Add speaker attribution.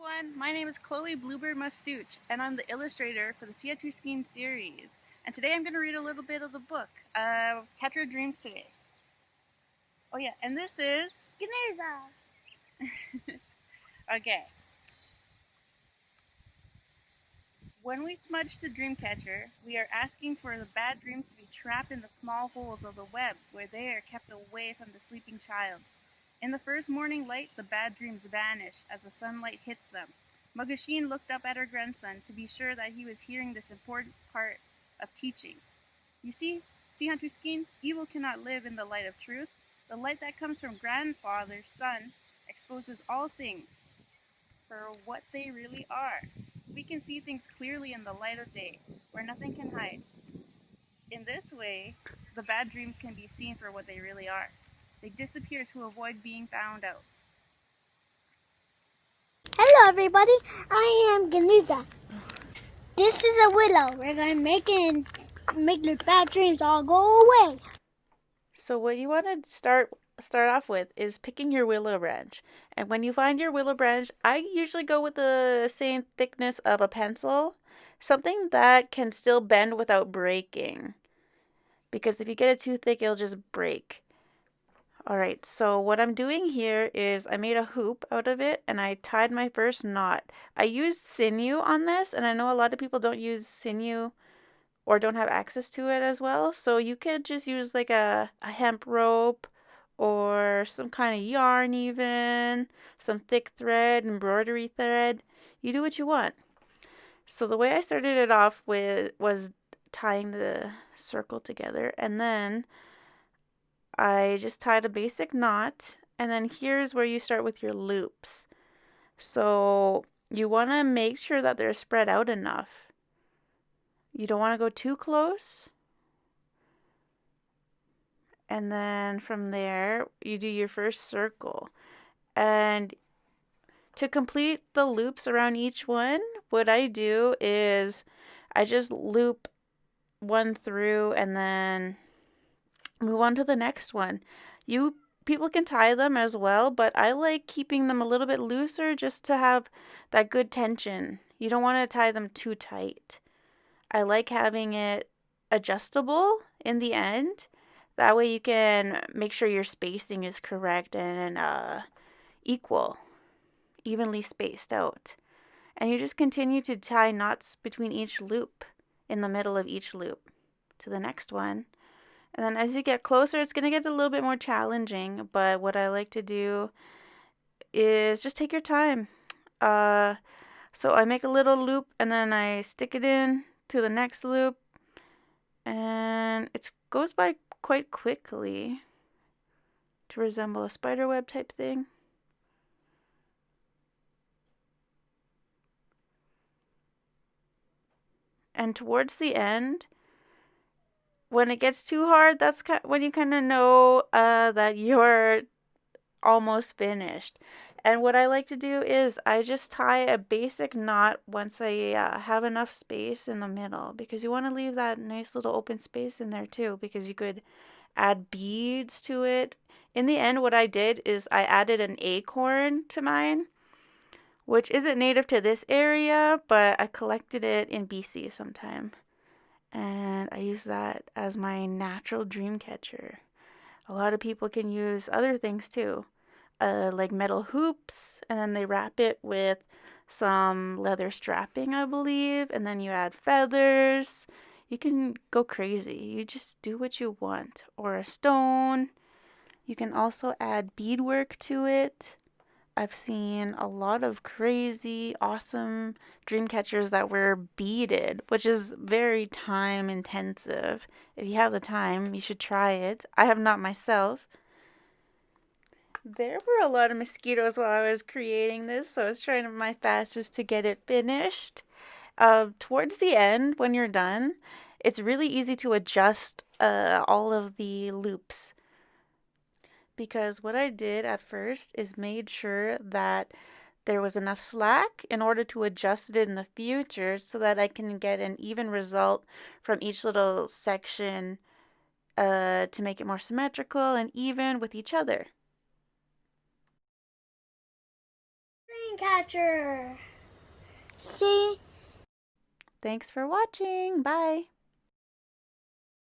Speaker 1: everyone, my name is Chloe Bluebird Mustooch, and I'm the illustrator for the Siha Tooskin series. And today I'm going to read a little bit of the book, Catch Your Dreams today. Oh yeah, and this is...
Speaker 2: Ganeza.
Speaker 1: Okay. When we smudge the dream catcher, we are asking for the bad dreams to be trapped in the small holes of the web where they are kept away from the sleeping child. In the first morning light, the bad dreams vanish as the sunlight hits them. Magashine looked up at her grandson to be sure that he was hearing this important part of teaching. You see, Siha Tooskin, evil cannot live in the light of truth. The light that comes from grandfather's son exposes all things for what they really are. We can see things clearly in the light of day, where nothing can hide. In this way, the bad dreams can be seen for what they really are. They disappear to avoid being found out.
Speaker 2: Hello everybody, I am Ganeza. This is a willow. We're going to make the bad dreams all go away.
Speaker 1: So what you want to start off with is picking your willow branch. And when you find your willow branch, I usually go with the same thickness of a pencil, something that can still bend without breaking. Because if you get it too thick, it'll just break. Alright, so what I'm doing here is I made a hoop out of it and I tied my first knot. I used sinew on this, and I know a lot of people don't use sinew or don't have access to it as well. So you could just use like a hemp rope or some kind of yarn, even some thick thread, embroidery thread. You do what you want. So the way I started it off with was tying the circle together, and then I just tied a basic knot, and then here's where you start with your loops. So you want to make sure that they're spread out enough. You don't want to go too close. And then from there, you do your first circle. And to complete the loops around each one, what I do is I just loop one through and then move on to the next one. People can tie them as well, but I like keeping them a little bit looser just to have that good tension. You don't want to tie them too tight. I like having it adjustable in the end. That way you can make sure your spacing is correct and equal, evenly spaced out. And you just continue to tie knots between each loop, in the middle of each loop, to the next one. And then as you get closer, it's going to get a little bit more challenging, but what I like to do is just take your time. So I make a little loop and then I stick it in to the next loop, and it goes by quite quickly to resemble a spider web type thing. And towards the end, when it gets too hard, that's when you kind of know that you're almost finished. And what I like to do is I just tie a basic knot once I have enough space in the middle, because you want to leave that nice little open space in there too, because you could add beads to it. In the end, what I did is I added an acorn to mine, which isn't native to this area, but I collected it in BC sometime. And I use that as my natural dream catcher. A lot of people can use other things too, like metal hoops, and then they wrap it with some leather strapping, I believe, and then you add feathers. You can go crazy. You just do what you want. Or a stone. You can also add beadwork to it. I've seen a lot of crazy, awesome dream catchers that were beaded, which is very time intensive. If you have the time, you should try it. I have not myself. There were a lot of mosquitoes while I was creating this, so I was trying my fastest to get it finished. Towards the end, when you're done, it's really easy to adjust all of the loops. Because what I did at first is made sure that there was enough slack in order to adjust it in the future so that I can get an even result from each little section to make it more symmetrical and even with each other.
Speaker 2: dream catcher. See?
Speaker 1: Thanks for watching. Bye.